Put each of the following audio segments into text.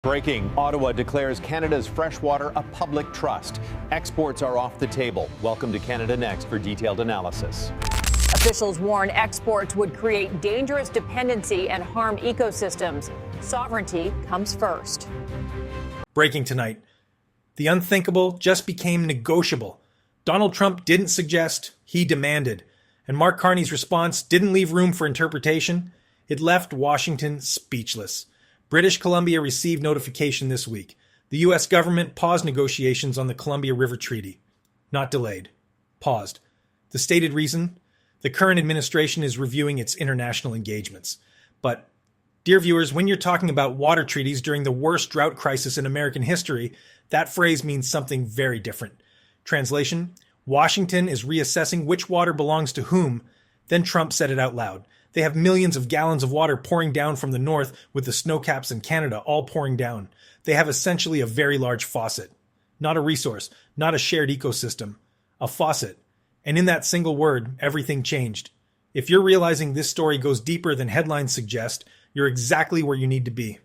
Breaking, Ottawa declares Canada's freshwater a public trust. Exports are off the table. Welcome to Canada Next for detailed analysis. Officials warn exports would create dangerous dependency and harm ecosystems. Sovereignty comes first. Breaking tonight. The unthinkable just became negotiable. Donald Trump didn't suggest, he demanded. And Mark Carney's response didn't leave room for interpretation. It left Washington speechless. British Columbia received notification this week. The U.S. government paused negotiations on the Columbia River Treaty. Not delayed. Paused. The stated reason? The current administration is reviewing its international engagements. But, dear viewers, when you're talking about water treaties during the worst drought crisis in American history, that phrase means something very different. Translation: Washington is reassessing which water belongs to whom. Then Trump said it out loud. They have millions of gallons of water pouring down from the north, with the snowcaps in Canada all pouring down. They have essentially a very large faucet. Not a resource, not a shared ecosystem. A faucet. And in that single word, everything changed. If you're realizing this story goes deeper than headlines suggest, you're exactly where you need to be.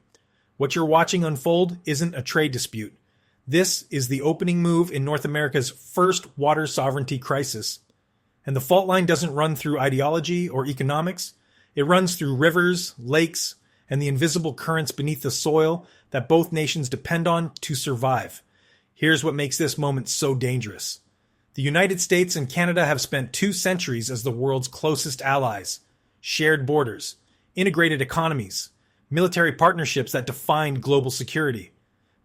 What you're watching unfold isn't a trade dispute. This is the opening move in North America's first water sovereignty crisis. And the fault line doesn't run through ideology or economics. It runs through rivers, lakes, and the invisible currents beneath the soil that both nations depend on to survive. Here's what makes this moment so dangerous. The United States and Canada have spent 2 centuries as the world's closest allies. Shared borders, integrated economies, military partnerships that defined global security.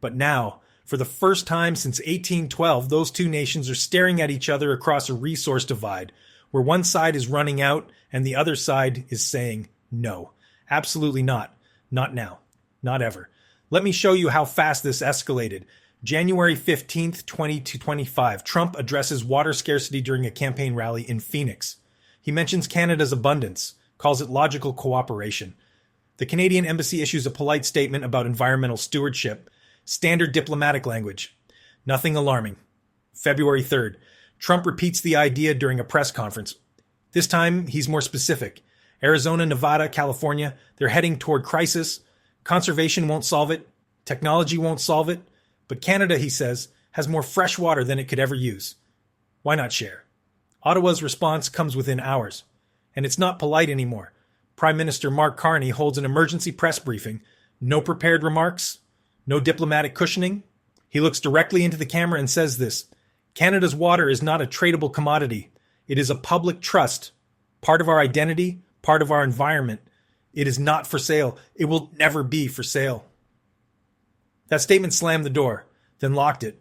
But now, for the first time since 1812, those 2 nations are staring at each other across a resource divide, where one side is running out and the other side is saying, no, absolutely not. Not now. Not ever. Let me show you how fast this escalated. January 15th, 2025, Trump addresses water scarcity during a campaign rally in Phoenix. He mentions Canada's abundance, calls it logical cooperation. The Canadian embassy issues a polite statement about environmental stewardship. Standard diplomatic language. Nothing alarming. February 3rd, Trump repeats the idea during a press conference. This time, he's more specific. Arizona, Nevada, California, they're heading toward crisis. Conservation won't solve it. Technology won't solve it. But Canada, he says, has more fresh water than it could ever use. Why not share? Ottawa's response comes within hours. And it's not polite anymore. Prime Minister Mark Carney holds an emergency press briefing. No prepared remarks. No diplomatic cushioning. He looks directly into the camera and says this: Canada's water is not a tradable commodity. It is a public trust, part of our identity, part of our environment. It is not for sale. It will never be for sale. That statement slammed the door, then locked it,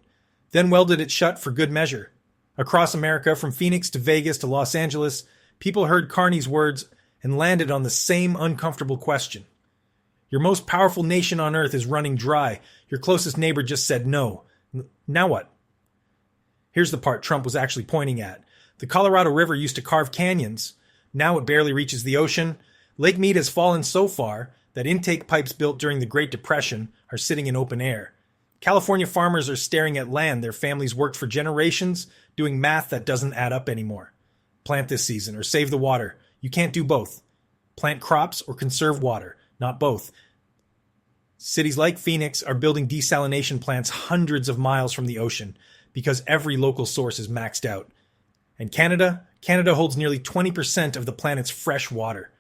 then welded it shut for good measure. Across America, from Phoenix to Vegas to Los Angeles, people heard Carney's words and landed on the same uncomfortable question. Your most powerful nation on earth is running dry. Your closest neighbor just said no. Now what? Here's the part Trump was actually pointing at. The Colorado River used to carve canyons. Now it barely reaches the ocean. Lake Mead has fallen so far that intake pipes built during the Great Depression are sitting in open air. California farmers are staring at land their families worked for generations, doing math that doesn't add up anymore. Plant this season or save the water. You can't do both. Plant crops or conserve water. Not both. Cities like Phoenix are building desalination plants hundreds of miles from the ocean because every local source is maxed out. And Canada holds nearly 20% of the planet's fresh water.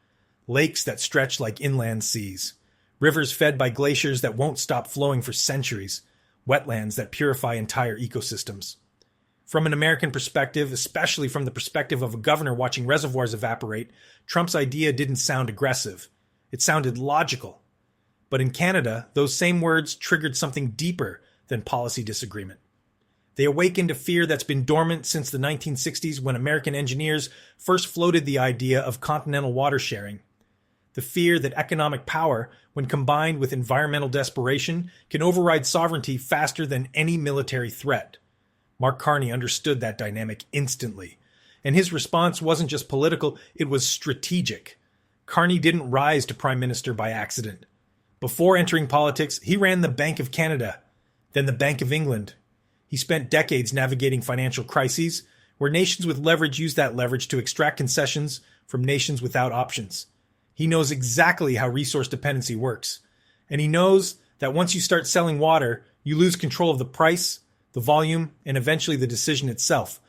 Lakes that stretch like inland seas. Rivers fed by glaciers that won't stop flowing for centuries. Wetlands that purify entire ecosystems. From an American perspective, especially from the perspective of a governor watching reservoirs evaporate, Trump's idea didn't sound aggressive. It sounded logical. But in Canada, those same words triggered something deeper than policy disagreement. They awakened a fear that's been dormant since the 1960s when American engineers first floated the idea of continental water sharing. The fear that economic power, when combined with environmental desperation, can override sovereignty faster than any military threat. Mark Carney understood that dynamic instantly. And his response wasn't just political, it was strategic. Carney didn't rise to prime minister by accident. Before entering politics, he ran the Bank of Canada, then the Bank of England. He spent decades navigating financial crises, where nations with leverage use that leverage to extract concessions from nations without options. He knows exactly how resource dependency works, and he knows that once you start selling water, you lose control of the price, the volume, and eventually the decision itself.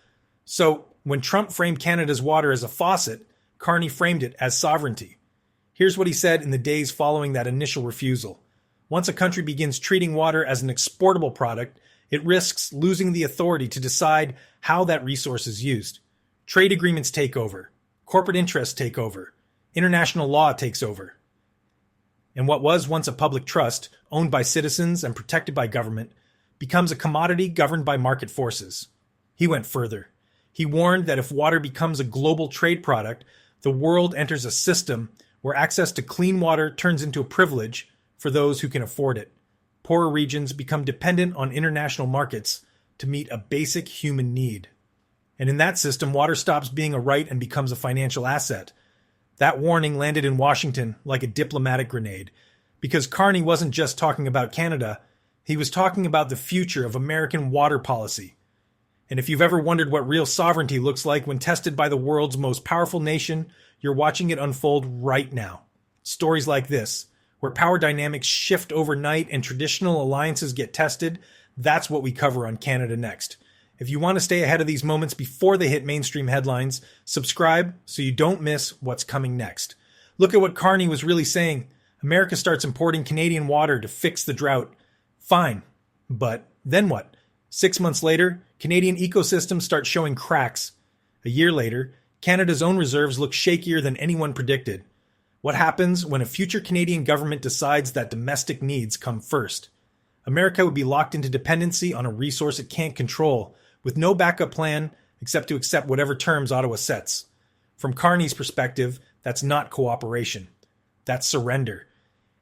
So when Trump framed Canada's water as a faucet, Carney framed it as sovereignty. Here's what he said in the days following that initial refusal. Once a country begins treating water as an exportable product, it risks losing the authority to decide how that resource is used. Trade agreements take over. Corporate interests take over. International law takes over. And what was once a public trust, owned by citizens and protected by government, becomes a commodity governed by market forces. He went further. He warned that if water becomes a global trade product, the world enters a system where access to clean water turns into a privilege for those who can afford it. Poorer regions become dependent on international markets to meet a basic human need. And in that system, water stops being a right and becomes a financial asset. That warning landed in Washington like a diplomatic grenade, because Carney wasn't just talking about Canada, he was talking about the future of American water policy. And if you've ever wondered what real sovereignty looks like when tested by the world's most powerful nation, you're watching it unfold right now. Stories like this, where power dynamics shift overnight and traditional alliances get tested, that's what we cover on Canada Next. If you want to stay ahead of these moments before they hit mainstream headlines, subscribe so you don't miss what's coming next. Look at what Carney was really saying. America starts importing Canadian water to fix the drought. Fine. But then what? 6 months later, Canadian ecosystems start showing cracks. A year later, Canada's own reserves look shakier than anyone predicted. What happens when a future Canadian government decides that domestic needs come first? America would be locked into dependency on a resource it can't control, with no backup plan except to accept whatever terms Ottawa sets. From Carney's perspective, that's not cooperation. That's surrender.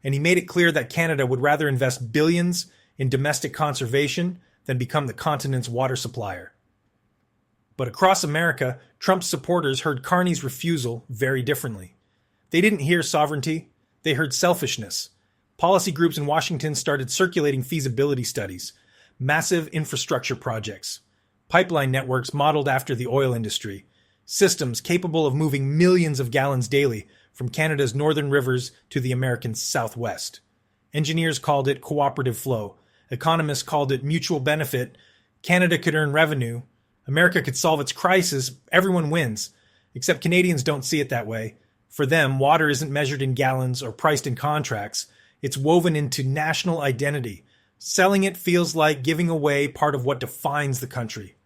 And he made it clear that Canada would rather invest billions in domestic conservation than become the continent's water supplier. But across America, Trump's supporters heard Carney's refusal very differently. They didn't hear sovereignty, they heard selfishness. Policy groups in Washington started circulating feasibility studies, massive infrastructure projects, pipeline networks modeled after the oil industry, systems capable of moving millions of gallons daily from Canada's northern rivers to the American Southwest. Engineers called it cooperative flow. Economists called it mutual benefit. Canada could earn revenue. America could solve its crisis. Everyone wins. Except Canadians don't see it that way. For them, water isn't measured in gallons or priced in contracts. It's woven into national identity. Selling it feels like giving away part of what defines the country.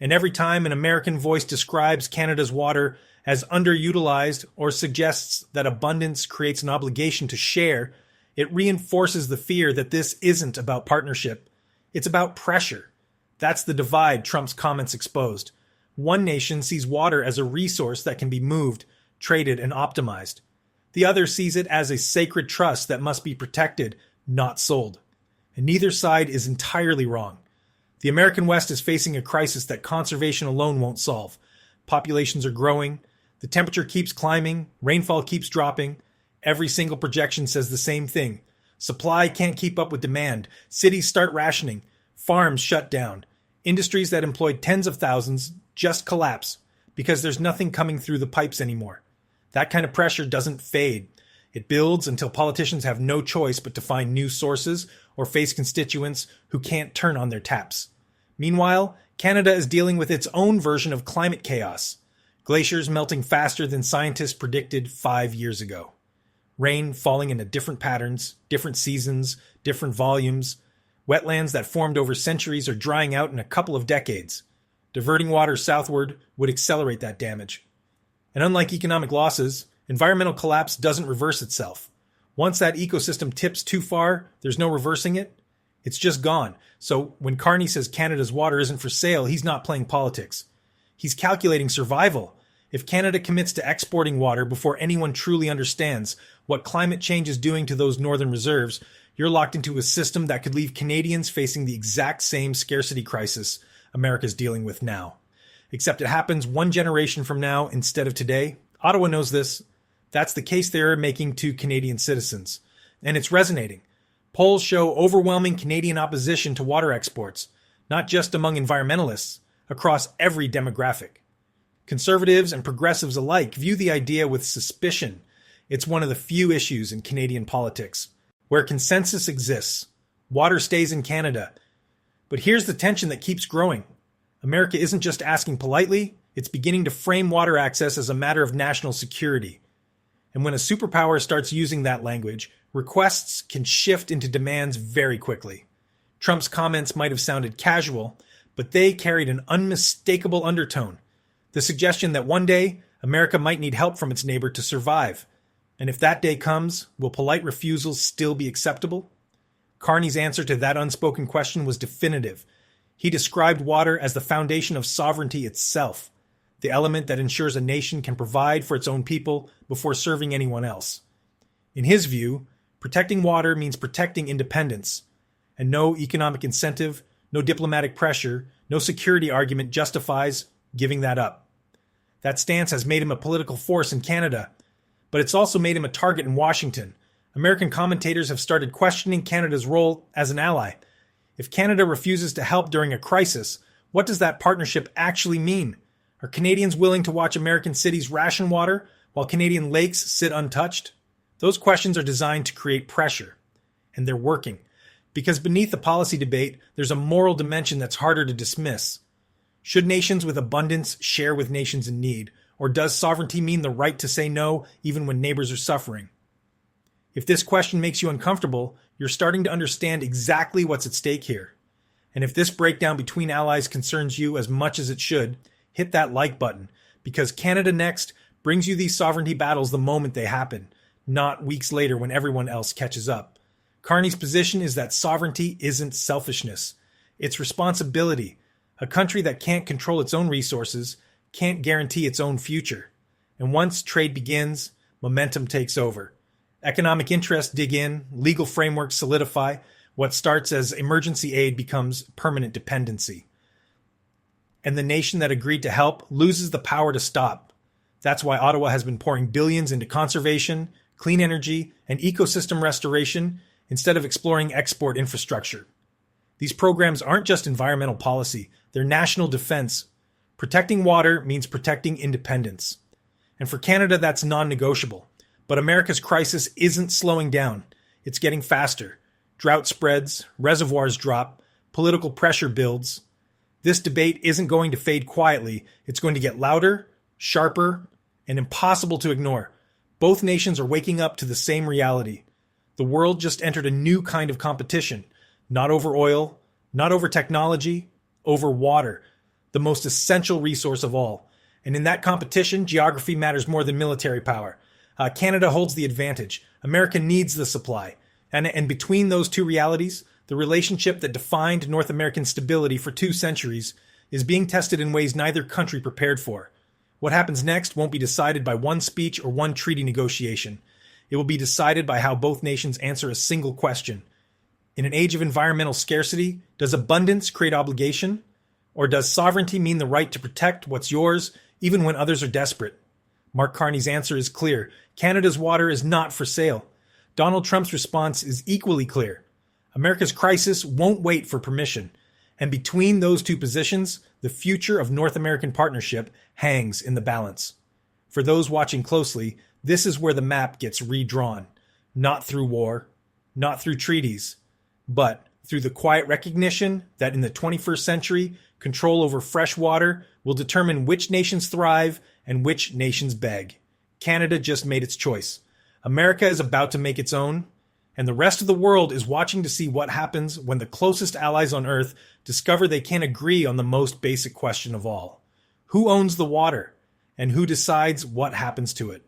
And every time an American voice describes Canada's water as underutilized or suggests that abundance creates an obligation to share, it reinforces the fear that this isn't about partnership. It's about pressure. That's the divide Trump's comments exposed. One nation sees water as a resource that can be moved, traded, and optimized. The other sees it as a sacred trust that must be protected, not sold. And neither side is entirely wrong. The American West is facing a crisis that conservation alone won't solve. Populations are growing, the temperature keeps climbing, rainfall keeps dropping. Every single projection says the same thing. Supply can't keep up with demand. Cities start rationing. Farms shut down. Industries that employed tens of thousands just collapse because there's nothing coming through the pipes anymore. That kind of pressure doesn't fade. It builds until politicians have no choice but to find new sources or face constituents who can't turn on their taps. Meanwhile, Canada is dealing with its own version of climate chaos. Glaciers melting faster than scientists predicted 5 years ago. Rain falling into different patterns, different seasons, different volumes. Wetlands that formed over centuries are drying out in a couple of decades. Diverting water southward would accelerate that damage. And unlike economic losses, environmental collapse doesn't reverse itself. Once that ecosystem tips too far, there's no reversing it. It's just gone. So when Carney says Canada's water isn't for sale, he's not playing politics. He's calculating survival. If Canada commits to exporting water before anyone truly understands what climate change is doing to those northern reserves, you're locked into a system that could leave Canadians facing the exact same scarcity crisis America's dealing with now. Except it happens 1 generation from now instead of today. Ottawa knows this. That's the case they're making to Canadian citizens. And it's resonating. Polls show overwhelming Canadian opposition to water exports, not just among environmentalists, across every demographic. Conservatives and progressives alike view the idea with suspicion. It's one of the few issues in Canadian politics where consensus exists. Water stays in Canada. But here's the tension that keeps growing. America isn't just asking politely, it's beginning to frame water access as a matter of national security. And when a superpower starts using that language, requests can shift into demands very quickly. Trump's comments might have sounded casual, but they carried an unmistakable undertone. The suggestion that one day, America might need help from its neighbor to survive. And if that day comes, will polite refusals still be acceptable? Carney's answer to that unspoken question was definitive. He described water as the foundation of sovereignty itself, the element that ensures a nation can provide for its own people before serving anyone else. In his view, protecting water means protecting independence, and no economic incentive, no diplomatic pressure, no security argument justifies giving that up. That stance has made him a political force in Canada, but it's also made him a target in Washington. American commentators have started questioning Canada's role as an ally. If Canada refuses to help during a crisis, what does that partnership actually mean? Are Canadians willing to watch American cities ration water while Canadian lakes sit untouched? Those questions are designed to create pressure, and they're working. Because beneath the policy debate, there's a moral dimension that's harder to dismiss. Should nations with abundance share with nations in need? Or does sovereignty mean the right to say no even when neighbors are suffering? If this question makes you uncomfortable, you're starting to understand exactly what's at stake here. And if this breakdown between allies concerns you as much as it should, hit that like button, because Canada Next brings you these sovereignty battles the moment they happen, not weeks later when everyone else catches up. Carney's position is that sovereignty isn't selfishness. It's responsibility. A country that can't control its own resources can't guarantee its own future. And once trade begins, momentum takes over. Economic interests dig in, legal frameworks solidify. What starts as emergency aid becomes permanent dependency. And the nation that agreed to help loses the power to stop. That's why Ottawa has been pouring billions into conservation, clean energy, and ecosystem restoration instead of exploring export infrastructure. These programs aren't just environmental policy, they're national defense. Protecting water means protecting independence. And for Canada, that's non-negotiable. But America's crisis isn't slowing down. It's getting faster. Drought spreads, reservoirs drop, political pressure builds. This debate isn't going to fade quietly. It's going to get louder, sharper, and impossible to ignore. Both nations are waking up to the same reality. The world just entered a new kind of competition. Not over oil, not over technology, over water, the most essential resource of all. And in that competition, geography matters more than military power. Canada holds the advantage. America needs the supply. And between those two realities, the relationship that defined North American stability for 2 centuries is being tested in ways neither country prepared for. What happens next won't be decided by one speech or one treaty negotiation. It will be decided by how both nations answer a single question. In an age of environmental scarcity, does abundance create obligation? Or does sovereignty mean the right to protect what's yours even when others are desperate? Mark Carney's answer is clear. Canada's water is not for sale. Donald Trump's response is equally clear. America's crisis won't wait for permission. And between those two positions, the future of North American partnership hangs in the balance. For those watching closely, this is where the map gets redrawn. Not through war, not through treaties, but through the quiet recognition that in the 21st century, control over fresh water will determine which nations thrive and which nations beg. Canada just made its choice. America is about to make its own, and the rest of the world is watching to see what happens when the closest allies on Earth discover they can't agree on the most basic question of all. Who owns the water, and who decides what happens to it?